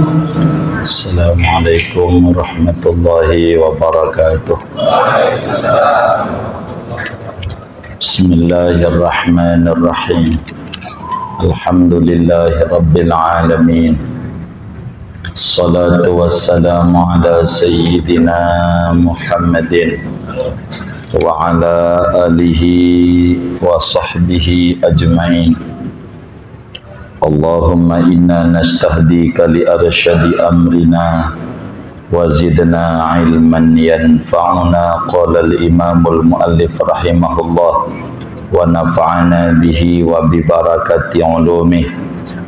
Assalamualaikum warahmatullahi wabarakatuh. Bismillahirrahmanirrahim. Alhamdulillahi rabbil alamin. Salatu wassalamu ala sayyidina Muhammadin wa ala alihi wa sahbihi ajma'in. Allahumma inna nastahdika li arsyadi amrina wa zidna ilman yanfa'una. Qala al-imamul muallif rahimahullah wa nafa'ana bihi wa bi barakati ulumih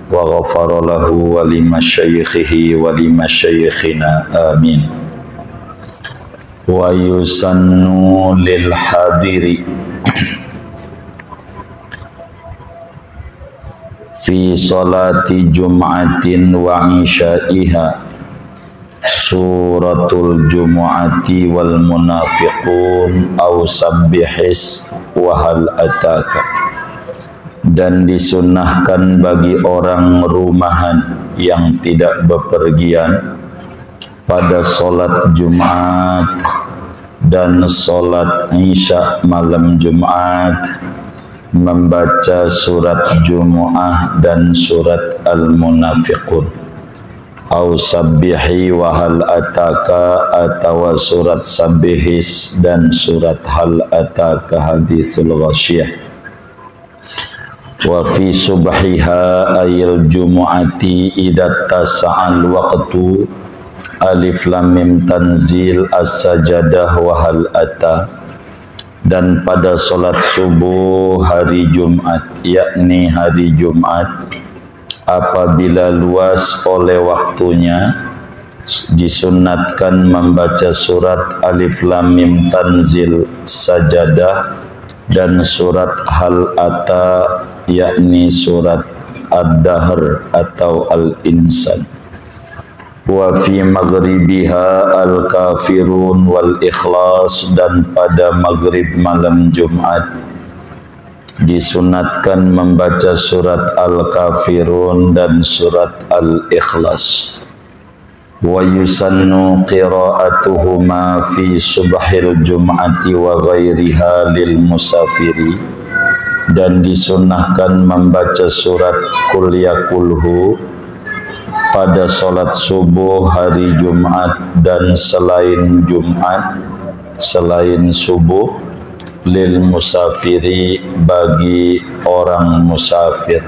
wa ghafara lahu wa li masyayikhihi wa li masyayikhina amin. Wa yusannu lil hadiri fi salati jum'atin wa isya'iha suratul jumu'ati wal munafiqun aw sabbihis wa hal ataka. Dan disunnahkan bagi orang rumahan yang tidak bepergian pada solat Jumat dan solat Isya malam Jumat membaca surat Jumu'ah dan surat Al-Munafiqun, au sabbihi wa hal ataka, atau surat Sabbihis dan surat hal ataka hadisul ghasyiyah. Wa fi subhiha ayil jumu'ati idza tasa'al waqtu alif lam mim tanzil as-sajadah wa hal ata. Dan pada solat subuh hari Jumat, yakni hari Jumat, apabila luas oleh waktunya, disunatkan membaca surat alif lam mim tanzil sajadah dan surat hal ata, yakni surat ad-dahr atau al-insan. Wa fi maghribiha al-kafirun wal ikhlas. Dan pada maghrib malam Jumat disunatkan membaca surat al-kafirun dan surat al-ikhlas. Wa yusannu qira'atuhuma fi subhil jum'ati wa ghairiha lil musafiri. Dan disunahkan membaca surat Qul ya kulhu pada solat subuh hari Jumat dan selain Jumat, selain subuh, lil musafiri bagi orang musafir.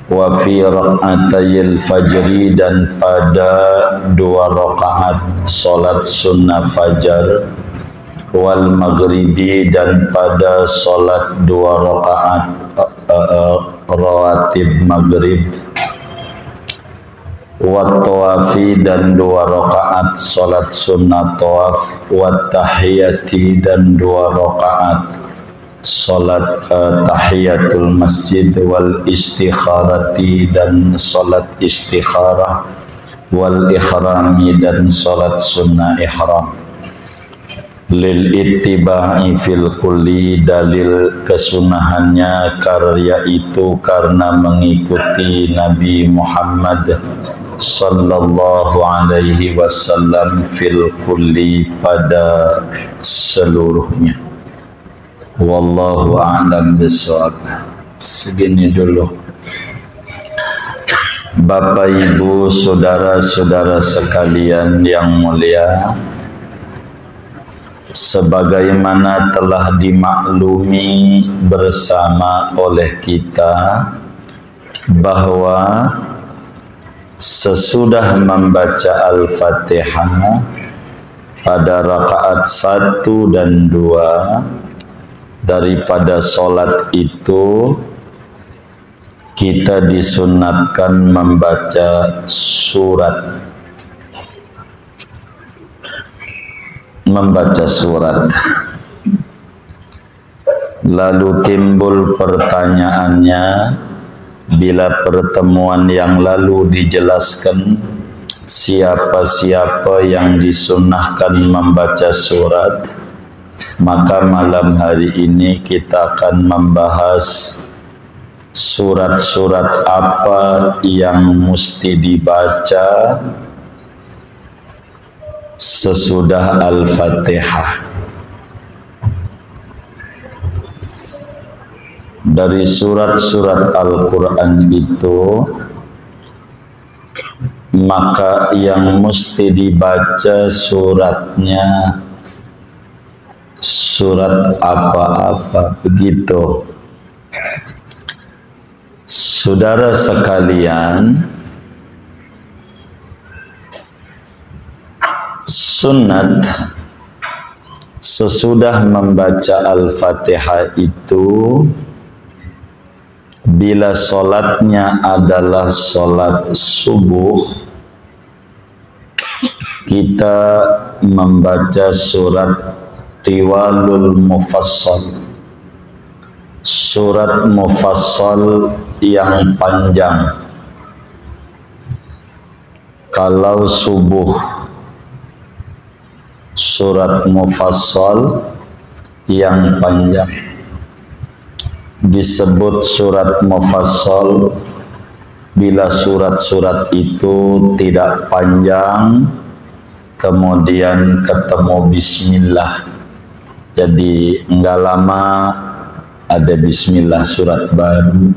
Wa fi rak'atayil fajri. Dan pada 2 rakaat solat sunnah fajar, wal maghribi. Dan pada solat 2 rakaat rawatib maghrib, wa tawafi. Dan 2 rakaat salat sunnah tawaf, wa tahiyati. Dan 2 rakaat salat tahiyatul masjid, wal istikharati. Dan salat istikharah, wal ihrami. Dan salat sunnah ihram. Lil ittiba'i fil kulli. Dalil kesunahannya karya itu karena mengikuti Nabi Muhammad sallallahu alaihi wasallam fil kulli, pada seluruhnya. Wallahu a'lam bishawab. Segini dulu. Bapak Ibu, saudara-saudara sekalian yang mulia, sebagaimana telah dimaklumi bersama oleh kita bahwa sesudah membaca Al-Fatihah pada rakaat 1 dan 2 daripada solat itu, kita disunatkan membaca surat. Lalu timbul pertanyaannya, bila pertemuan yang lalu dijelaskan siapa-siapa yang disunnahkan membaca surat, maka malam hari ini kita akan membahas surat-surat apa yang mesti dibaca sesudah Al-Fatihah. Dari surat-surat Al-Quran itu, maka yang mesti dibaca suratnya surat apa-apa, begitu. Saudara sekalian, sunat sesudah membaca Al-Fatihah itu, bila solatnya adalah solat subuh, kita membaca surat Tiwalul Mufassal, surat Mufassal yang panjang. Kalau subuh, surat Mufassal yang panjang. Disebut surat Mufassal bila surat-surat itu tidak panjang, kemudian ketemu bismillah. Jadi enggak lama ada bismillah, surat baru.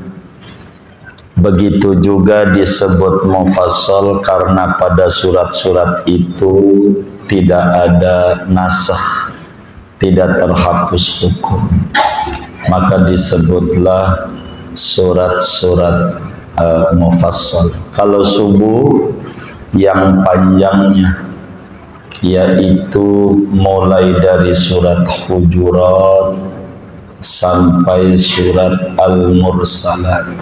Begitu juga disebut Mufassal karena pada surat-surat itu tidak ada nasakh, tidak terhapus hukum, maka disebutlah surat-surat Mufassal. Kalau subuh yang panjangnya, yaitu mulai dari surat Hujurat sampai surat Al-Mursalat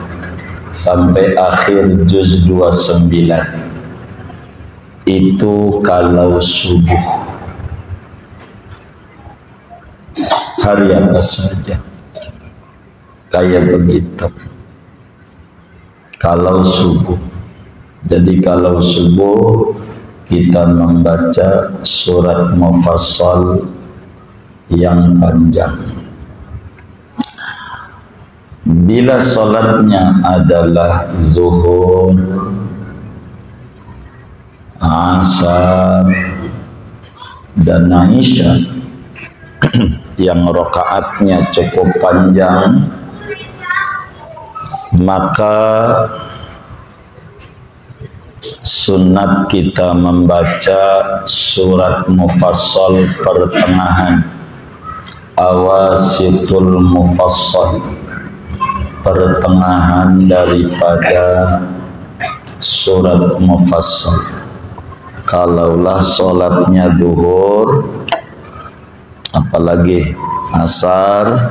sampai akhir juz 29, itu kalau subuh. Hari apa saja kayak begitu kalau subuh. Jadi kalau subuh kita membaca surat Mufassal yang panjang. Bila salatnya adalah zuhur, asar, dan isya yang rakaatnya cukup panjang, maka sunat kita membaca surat Mufassal pertengahan, awasitul Mufassal, pertengahan daripada surat Mufassal. Kalaulah solatnya duhur, apalagi asar,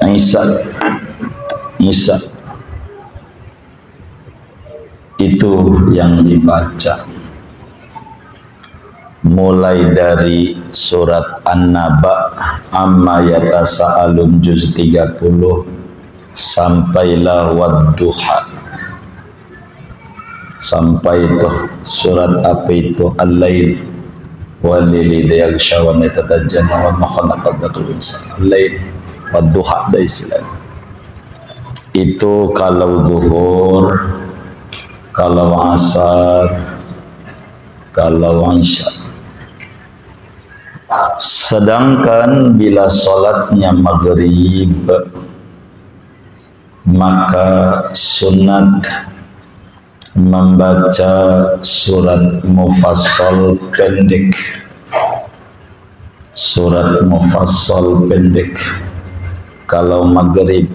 isya, itu yang dibaca mulai dari surat An-Naba amma yatasaalun juz 30 sampailah Wadduha, sampai itu surat apa itu Al-Lail walil idza yaghsha wa yatatajjana wa ma khalaqal insana Al-Lail Wadduha, ada istilah itu kalau zuhur, kalau asar, kalau isya. Sedangkan bila salatnya maghrib, maka sunat membaca surat Mufassal pendek. Surat Mufassal pendek kalau maghrib,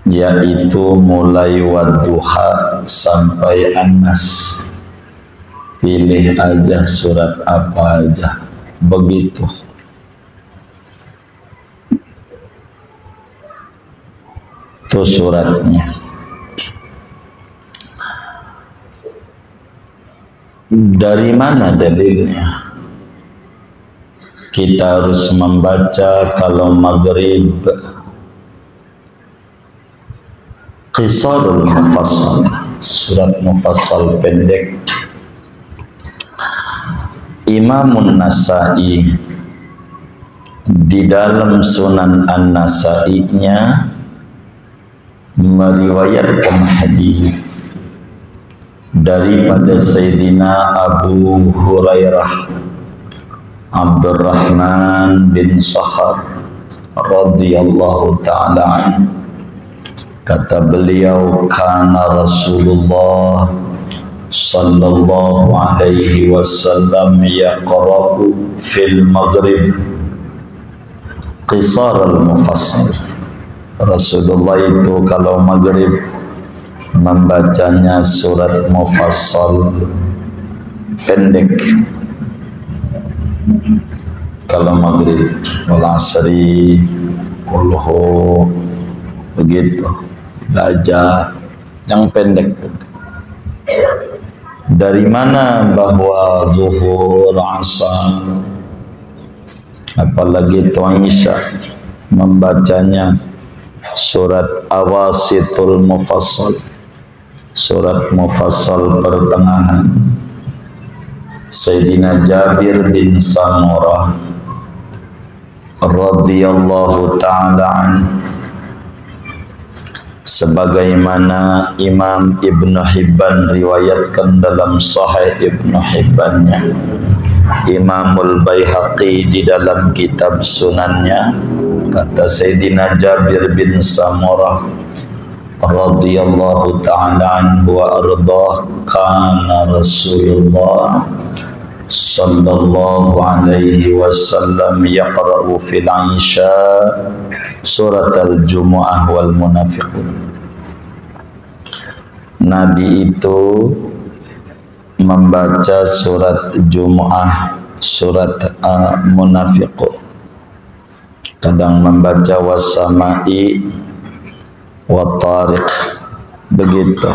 yaitu mulai Wadduha sampai An-Nas. Pilih aja surat apa aja, begitu. Itu suratnya. Dari mana dalilnya? Kita harus membaca kalau maghrib Qisarul Mufassal, surat Mufassal pendek. Imamun Nasa'i di dalam Sunan An-Nasa'i-nya meriwayatkan hadis daripada Sayyidina Abu Hurairah Abdurrahman bin Sakhar radhiyallahu ta'ala anhu. Kata beliau, kana Rasulullah sallallahu alaihi wasallam yaqra'u fil maghrib qisar al-mufassal. Rasulullah itu kalau maghrib membacanya surat mufassal pendek. Kalau maghrib, wal asri, kulhu, begitu. Belajar yang pendek. Dari mana bahwa zuhur, asar, apalagi itu Isya membacanya surat awasitul mufassal, surat mufassal pertengahan. Sayyidina Jabir bin Samurah radhiyallahu ta'ala anhu, sebagaimana Imam Ibn Hibban riwayatkan dalam Sahih Ibn Hibbannya, Imamul Baihaqi di dalam kitab Sunannya, kata Sayyidina Jabir bin Samurah radhiyallahu ta'ala anhu wa ardah, kana Rasulullah sallallahu alaihi wasallam yaqra'u fil Isya surat al-Jumu'ah wal Munafiqun. Nabi itu membaca surat Jumu'ah, surat Munafiqun, kadang membaca was-sama'i wa tariq, begitu.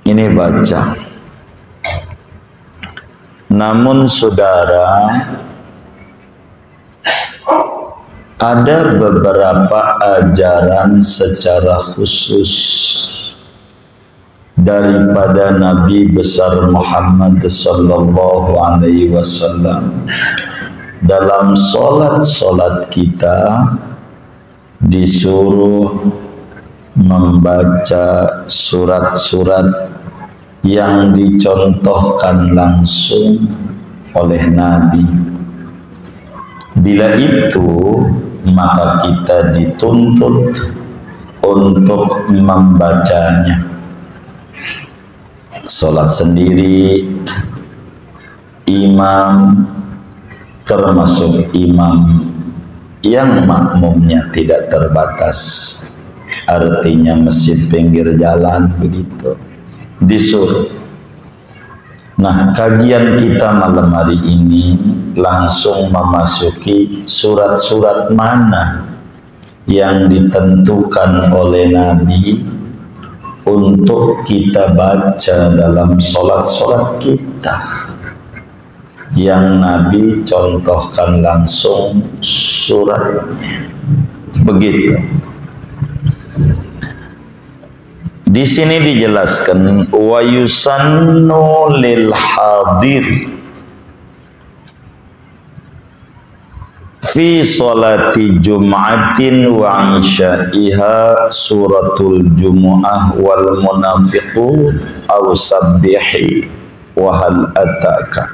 Ini baca. Namun saudara, ada beberapa ajaran secara khusus daripada Nabi besar Muhammad sallallahu alaihi wasallam. Dalam solat kita disuruh membaca surat-surat yang dicontohkan langsung oleh Nabi. Bila itu, maka kita dituntut untuk membacanya. Salat sendiri, imam, termasuk imam yang makmumnya tidak terbatas, artinya masjid pinggir jalan, begitu, disuruh. Nah, kajian kita malam hari ini langsung memasuki surat-surat mana yang ditentukan oleh Nabi untuk kita baca dalam solat-solat kita, yang Nabi contohkan langsung suratnya, begitu. Di sini dijelaskan, wa yusannu lil hadir fi salati jum'atin wa isya'iha suratul jumu'ah wal munafiqun aw sabbihi wa hal ataka.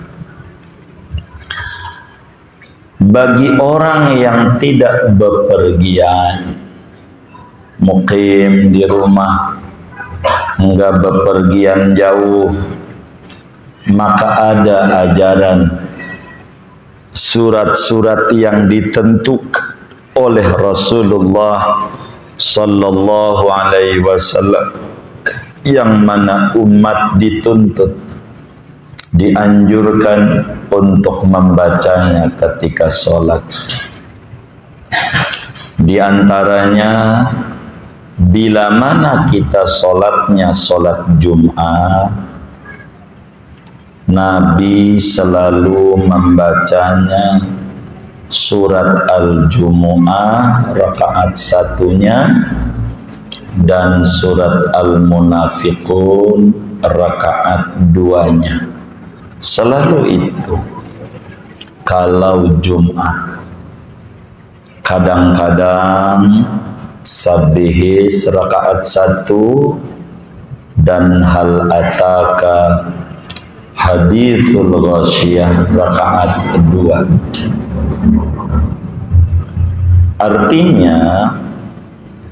Bagi orang yang tidak bepergian, mukim di rumah, enggak bepergian jauh, maka ada ajaran surat-surat yang ditentukan oleh Rasulullah sallallahu alaihi wasallam, yang mana umat dituntut, dianjurkan untuk membacanya ketika sholat. Di antaranya, bila mana kita sholatnya sholat Jum'ah, Nabi selalu membacanya surat Al-Jumu'ah rakaat satunya dan surat Al-Munafiqun rakaat duanya. Selalu itu. kalau Jum'ah. Kadang-kadang sabihis rakaat 1 dan hal ataka hadithul ghasyiyah rakaat 2. Artinya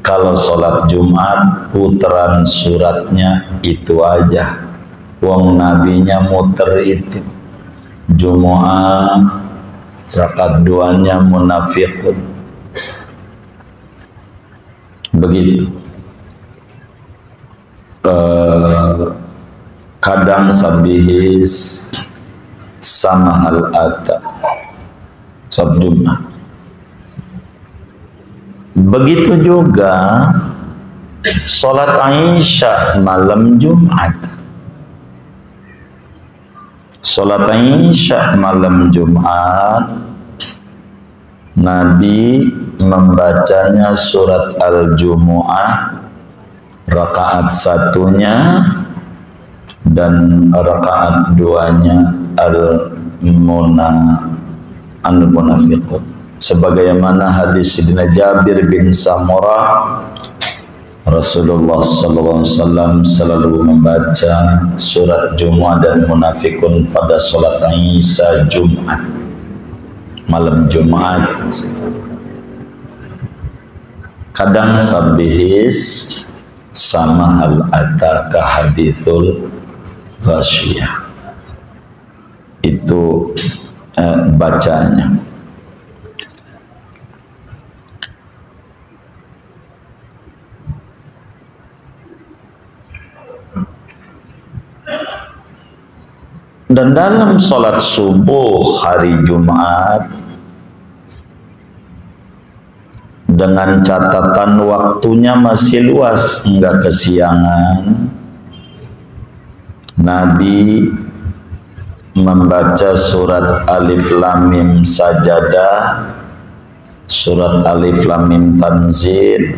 kalau sholat Jumat putaran suratnya itu aja. Wong nabinya muter itu. Jumu'ah rakaat 2-nya Munafiqun. Begitu. Kadang sabihis sama hal ata sholat Jumat. Begitu juga sholat Isya malam Jumat. Sholat Isya malam Jumat, Nabi membacanya surat Al-Jumu'ah rakaat 1-nya dan rakaat 2-nya Al-Munafiqun. Sebagaimana hadis Sidina Jabir bin Samurah, Rasulullah SAW selalu membaca surat Jumu'ah dan Munafiqun pada sholat Isya Jumat, malam Jumat. Kadang sabihis sama hal ataka hadithul ghasyiyah. Itu bacanya. Dan dalam sholat subuh hari Jumat, dengan catatan waktunya masih luas, enggak kesiangan, Nabi membaca surat Alif Lam Mim Sajadah, surat Alif Lam Mim Tanzil,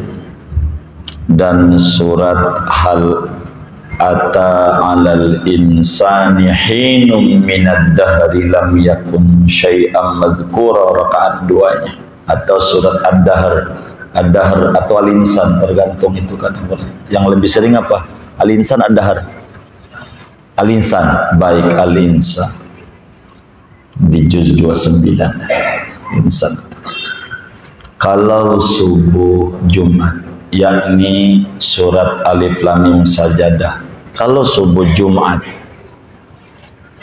dan surat Hal Ata 'alal insani hinum minad dahri lam yakun syai'an madhkura rakaat 2-nya, atau surat Ad-Dahr atau Al-Insan, tergantung itu kan. Yang lebih sering apa? Al-Insan, Ad-Dahr? Al-Insan, baik, Al-Insan di juz 29 Insan. Kalau subuh Jumat, yakni surat Alif Lam Mim Sajadah. Kalau subuh Jumat,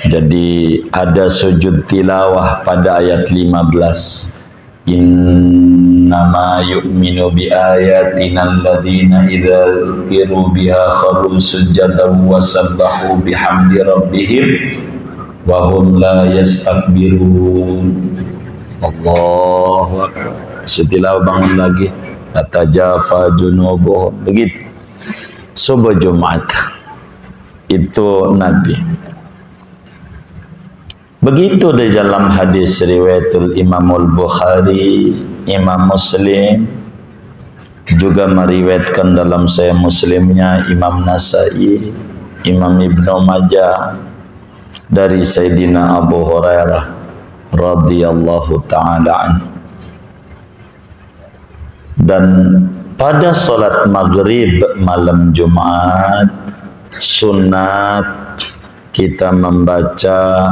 jadi ada sujud tilawah pada ayat 15. Innama yu'minu bi ayatina alladhina idza dzukiru biha kharu sujadan wa sabbahu bihamdi rabbihim wa hum la yastakbirun. Allahu akbar. Tilawah bangun lagi. Tatajafa junubuhum. Begitu. Subuh Jumat. Itu Nabi. Begitu di dalam hadis riwayatul Imamul Bukhari, Imam Muslim juga meriwayatkan dalam Sahih Muslimnya Imam Nasai, Imam Ibnu Majah dari Sayyidina Abu Hurairah radhiyallahu taala anhu. Dan pada salat maghrib malam Jumat sunat kita membaca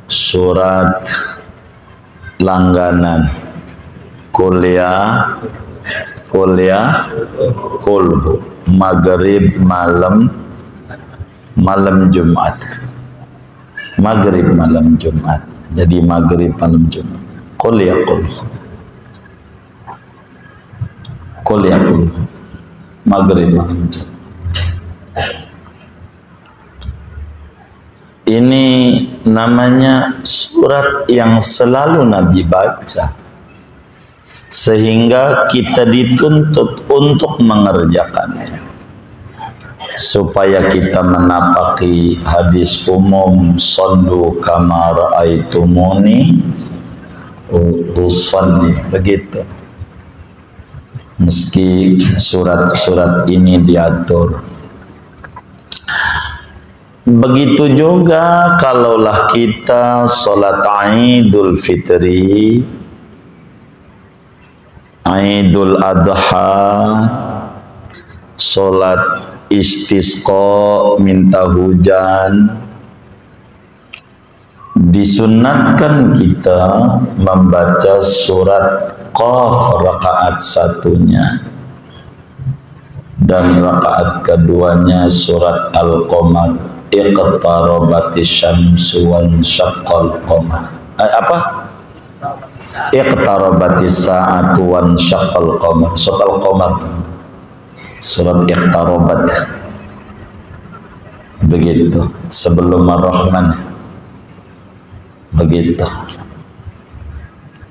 surat langganan kulhu maghrib malam Jumat, maghrib malam Jumat. Jadi maghrib malam Jumat kulhu maghrib malam Jumat. Ini namanya surat yang selalu Nabi baca, sehingga kita dituntut untuk mengerjakannya, supaya kita menapaki hadis umum sallu kama ra'aitumuni usolli. Begitu. Meski surat-surat ini diatur. Begitu juga kalaulah kita sholat Idul Fitri, Idul Adha, sholat istisqa minta hujan, disunatkan kita membaca surat Qaf rakaat satunya dan rakaat keduanya surat Al-Qamar, iqtarabatis syamsu wan syaqqal qamar. Apa? Iqtarabatis sa'atu wan syaqqal qamar. Surat Al-Qamar. Surat Iqtarabat. Begitu. Sebelum Ar-Rahman. Begitu.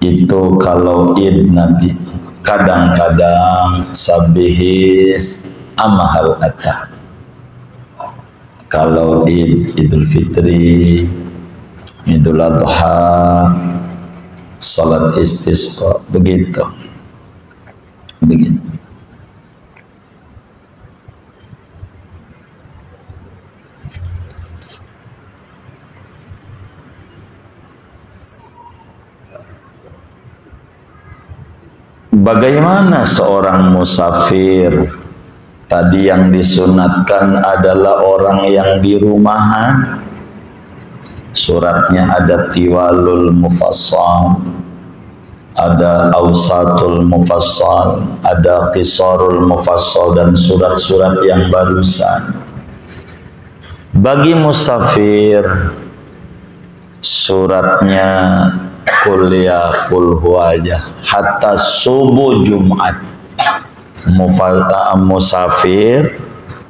Itu kalau Id Nabi. Kadang-kadang sabihis amahal atah. Kalau Idul Fitri, Idul Adha, salat istisqa, begitu. Begitu. Bagaimana seorang musafir? Tadi yang disunatkan adalah orang yang di rumahan. Suratnya ada Tiwalul Mufassal, ada Awsatul Mufassal, ada Qisarul Mufassal, dan surat-surat yang barusan. Bagi musafir, suratnya kuliah kulhu aja hatta subuh Jumat. Musafir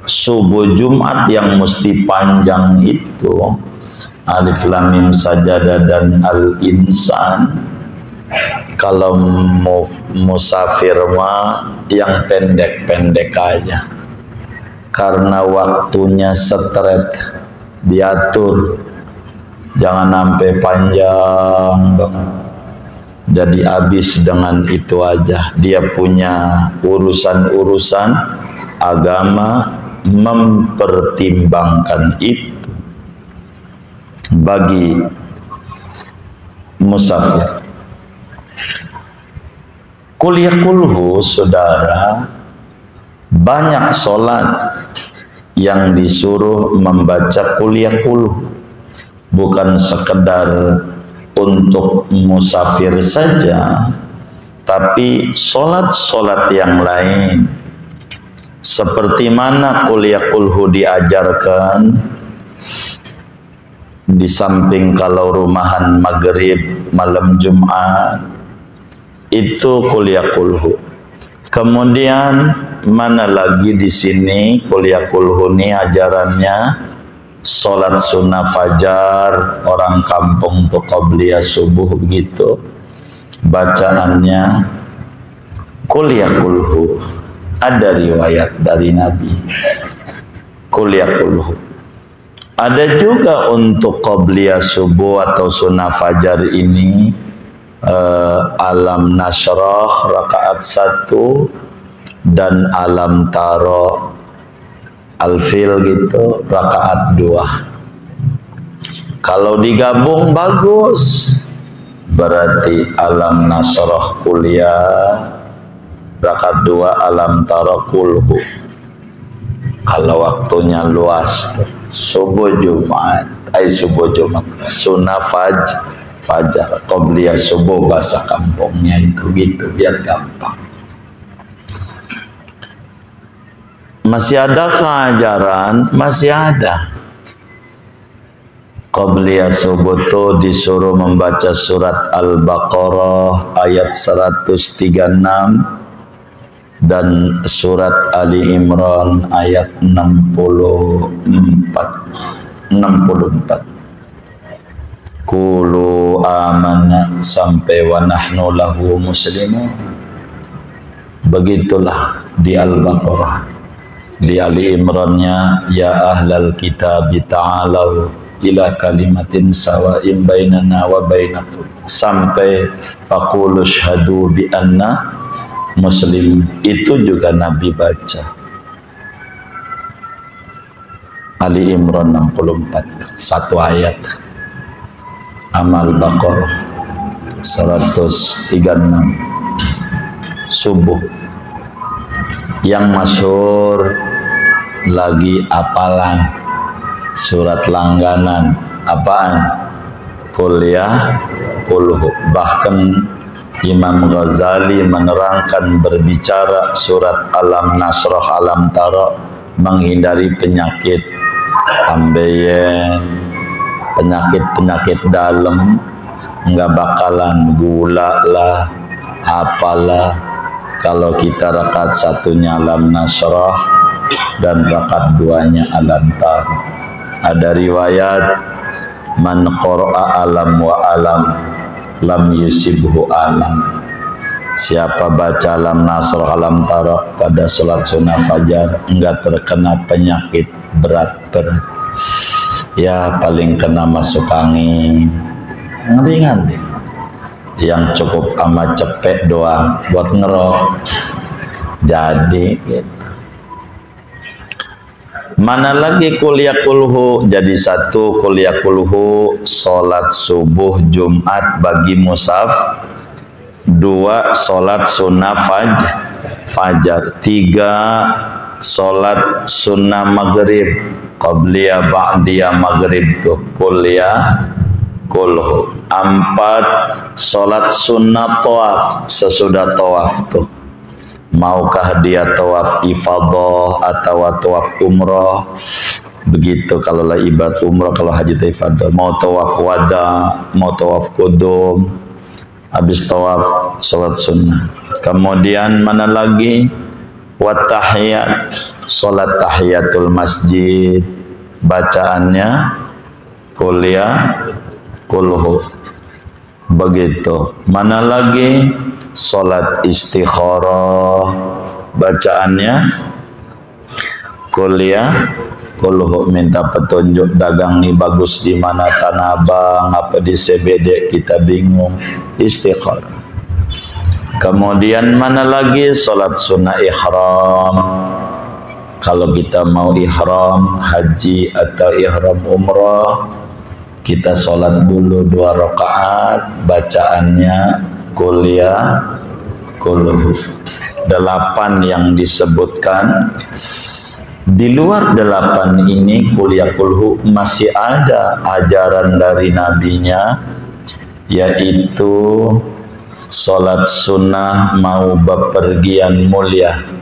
subuh Jumat yang mesti panjang itu Alif Lam Mim Sajadah dan Al-Insan. Kalau musafir mah yang pendek-pendek aja karena waktunya setret, diatur, jangan sampai panjang banget. Jadi habis dengan itu aja. Dia punya urusan-urusan agama, mempertimbangkan itu bagi musafir. Kuliah kulhu, saudara, banyak sholat yang disuruh membaca kuliah kulhu. Bukan sekedar untuk musafir saja, tapi sholat-sholat yang lain. Seperti mana kuliah kulhu diajarkan, di samping kalau rumahan maghrib malam Jumat, itu kuliah kulhu. Kemudian mana lagi di sini kuliah kulhu ini ajarannya? Sholat sunnah fajar, orang kampung tuh qabliyah subuh begitu. Bacaannya kuliah kulhu. Ada riwayat dari Nabi. Kuliah kulhu. Ada juga untuk qabliyah subuh atau sunnah fajar ini Alam Nashrah rakaat 1 dan Alam Taro Al-Fil gitu rakaat 2. Kalau digabung bagus, berarti Alam Nasrah kuliah, rakaat 2 Alam Tara kulhu. Kalau waktunya luas, subuh Jumat, sunnah fajar, qobliyah subuh bahasa kampungnya itu gitu, biar gampang. Masih ada keajaran? Masih ada. Qobliyah subuh itu disuruh membaca surat Al-Baqarah ayat 136 dan surat Ali Imran ayat 64. Qulu amanna sampai wa nahnu lahu muslimun. Begitulah di Al-Baqarah. Di Ali Imrannya ya ahlal kitab ta'alau ila kalimatin sawa'in bainana wa bainakum sampai faqulu syhadu bi anna muslim. Itu juga Nabi baca. Ali Imran 64, satu ayat. Amal Baqarah 136. Subuh. Yang masyhur lagi apalan surat langganan apaan? Kuliah kulhu. Bahkan Imam Ghazali menerangkan berbicara surat Alam Nasrah Alam Tara menghindari penyakit ambeien, penyakit dalam, nggak bakalan gula lah, apalah. Kalau kita rakaat satunya Alam Nasrah dan rakaat duanya Alam Tara. Ada riwayat man qara'a alam wa alam lam yusibhu alam. Siapa baca Alam Nasrah Alam Tara pada salat sunnah fajar enggak terkena penyakit berat-berat. Ya paling kena masuk angin ringan deh. Yang cukup amat cepet doang buat ngerok. Jadi gitu. Mana lagi kuliah kulhu? Jadi satu kuliah kulhu salat subuh Jumat bagi musaf, dua salat sunnah fajar, tiga salat sunnah maghrib, qabliyah ba'diyah maghrib tuh kuliah kulhu. Empat salat sunnah tawaf sesudah tawaf tuh. Maukah dia tawaf ifadah atau tawaf umrah? Begitu kalau lah ibadah umrah, kalau haji ifadah. Mau tawaf wada, mau tawaf qudum. Habis tawaf salat sunnah. Kemudian mana lagi? Wa tahiyat, salat tahiyatul masjid. Bacaannya kuliah kulhu. Begitu. Mana lagi? Salat istikharah, bacaannya kuliah kulhu. Minta petunjuk dagang nih bagus di mana Tanah Abang apa di CBD, kita bingung, istikharah. Kemudian mana lagi? Salat sunnah ihram. Kalau kita mau ihram haji atau ihram umrah, kita sholat dulu 2 rakaat, bacaannya kuliah kulhu. 8 yang disebutkan. Di luar 8 ini kuliah kulhu masih ada ajaran dari nabinya, yaitu sholat sunnah mau bepergian mulia.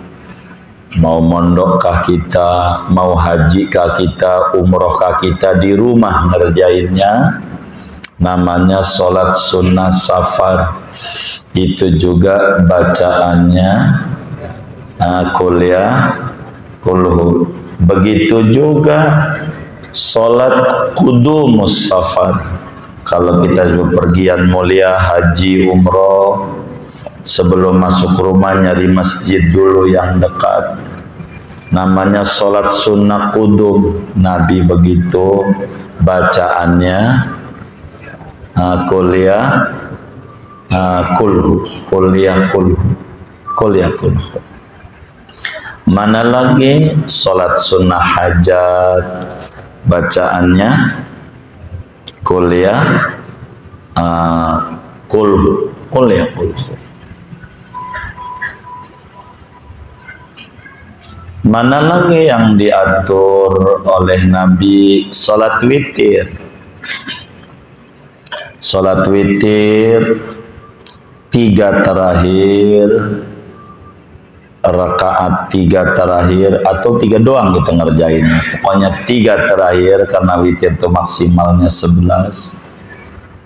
Mau mondokkah kita, mau hajikah kita, umrohkah kita, di rumah ngerjainnya, namanya sholat sunnah safar. Itu juga bacaannya kuliah kulhu. Begitu juga sholat kudumus safar. Kalau kita bepergian mulia, haji, umroh, sebelum masuk rumah nyari masjid dulu yang dekat, namanya sholat sunnah kudum. Nabi begitu bacaannya kuliah kulhu, kuliah kulhu, kuliah kulhu. Mana lagi? Sholat sunnah hajat, bacaannya kuliah kulhu, kuliah kulhu. Mana lagi yang diatur oleh Nabi? Salat witir. Salat witir 3 terakhir, rakaat 3 terakhir, atau 3 doang kita ngerjain. Pokoknya 3 terakhir, karena witir itu maksimalnya 11.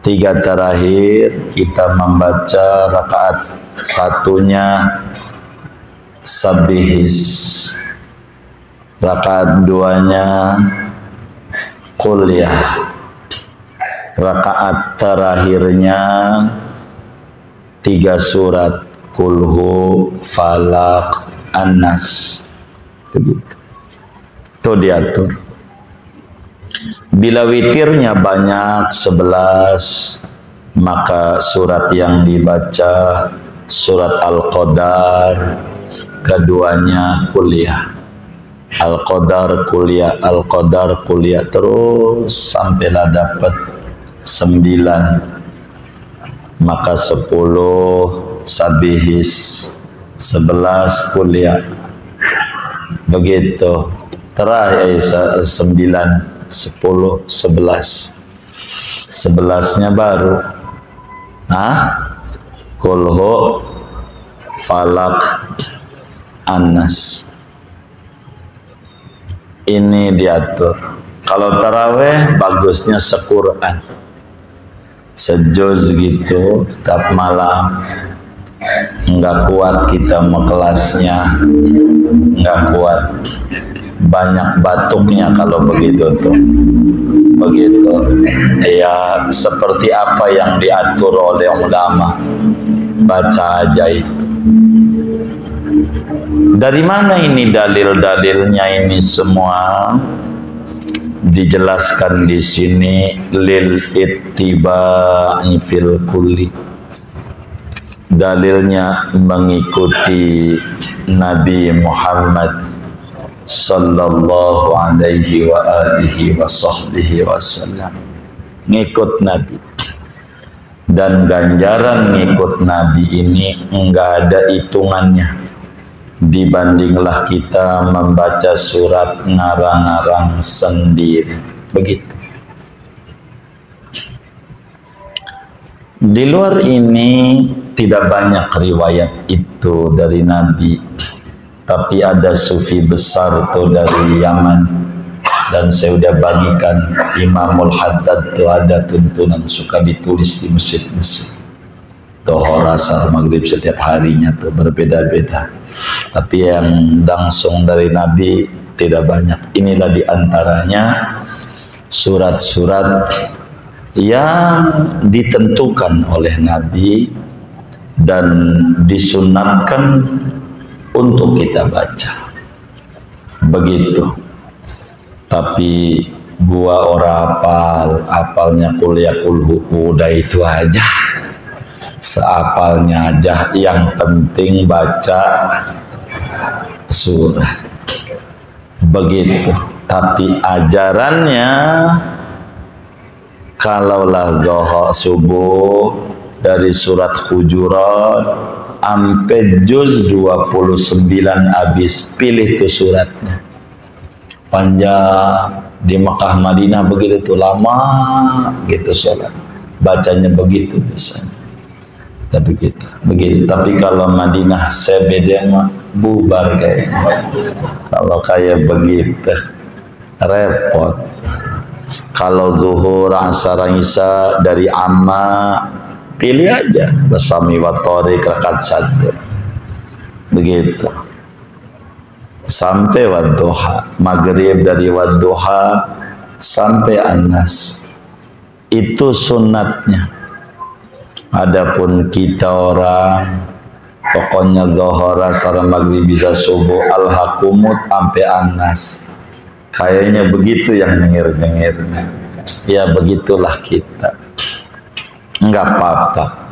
3 terakhir kita membaca rakaat satunya sabihis, rakaat 2-nya kuliah, rakaat terakhirnya 3 surat kulhu, falak, an-nas. Begitu. Itu diatur. Bila witirnya banyak 11, maka surat yang dibaca surat Al-Qadar, keduanya kuliah. Al-Qadar kuliah terus sampailah dapat 9, maka 10 sabihis, 11 kuliah, begitu terakhir 9, 10, 11, 11-nya baru kulhu, falak, anas. Ini diatur. Kalau taraweh bagusnya sequran, sejuz gitu setiap malam. Enggak kuat kita mau kelasnya, enggak kuat, banyak batuknya kalau begitu tuh. Begitu ya, seperti apa yang diatur oleh ulama, baca aja itu. Dari mana ini dalil-dalilnya? Ini semua dijelaskan di sini, lil ittiba'i fil kulli. Dalilnya mengikuti Nabi Muhammad sallallahu alaihi wa alihi wa sahbihi wasallam. Ngikut Nabi. Dan ganjaran ngikut Nabi ini enggak ada hitungannya. Dibandinglah kita membaca surat ngarang-ngarang sendiri. Begitu. Di luar ini tidak banyak riwayat itu dari Nabi. Tapi ada sufi besar tuh dari Yaman. Dan saya udah bagikan Imamul Haddad tuh ada tuntunan suka ditulis di masjid-masjid. Dhuhr, asar, maghrib setiap harinya tuh berbeda-beda. Tapi yang langsung dari Nabi tidak banyak. Inilah diantaranya surat-surat yang ditentukan oleh Nabi dan disunatkan untuk kita baca. Begitu. Tapi gua orang apalnya kuliah kulhu, udah itu aja. Seapalnya aja, yang penting baca surah. Begitu. Tapi ajarannya, kalaulah dhuhr subuh dari surat Hujurat sampai juz 29 habis, pilih tuh suratnya. Panjang. Di Mekah Madinah begitu tuh lama gitu sholat. Bacanya begitu biasanya. Tapi gitu, begitu. Tapi kalau Madinah sebeda mah bubar kayaknya. Kalau kayak begitu repot. Kalau zuhur, asar, isya dari amma, pilih aja Basami wa Thariq rakaat 1. Begitu. Sampai wadduha, maghrib dari wadduha sampai An-Nas. Itu sunnatnya. Adapun kita orang pokoknya dhuhr, asar, maghrib bisa subuh, al-hakumut sampai An-Nas. Kayaknya begitu yang nyengir-nyengirnya. Ya begitulah kita. Enggak apa-apa.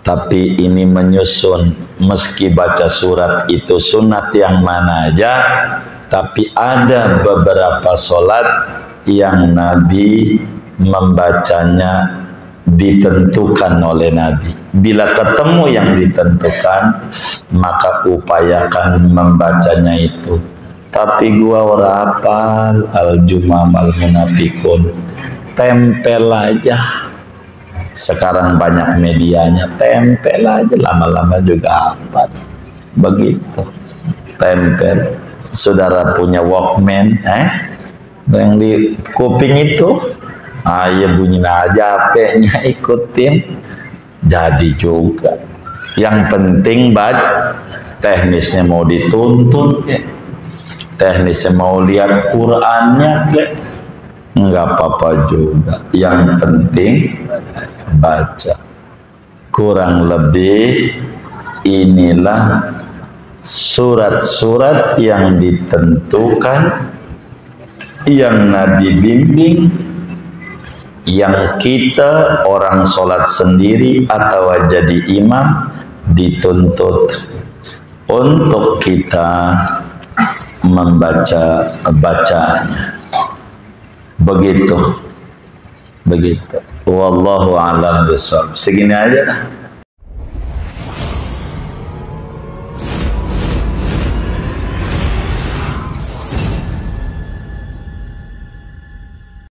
Tapi ini menyusun, meski baca surat itu sunat yang mana aja, tapi ada beberapa sholat yang Nabi membacanya ditentukan oleh Nabi. Bila ketemu yang ditentukan, maka upayakan membacanya itu. Tapi gua ora hafal al-jumam al-munafikun, tempel aja. Sekarang banyak medianya, tempel aja, lama-lama juga hafal. Begitu, tempel. Saudara punya Walkman, yang di kuping itu, ya bunyi aja HP-nya, ikutin, jadi juga. Yang penting teknisnya mau dituntun, teknisnya mau lihat Qurannya, enggak apa-apa juga. Yang penting baca. Kurang lebih inilah surat-surat yang ditentukan, yang Nabi bimbing, yang kita orang sholat sendiri atau jadi imam dituntut untuk kita membaca bacaannya. Begitu. Wallahu a'lam bishawab. Segini aja.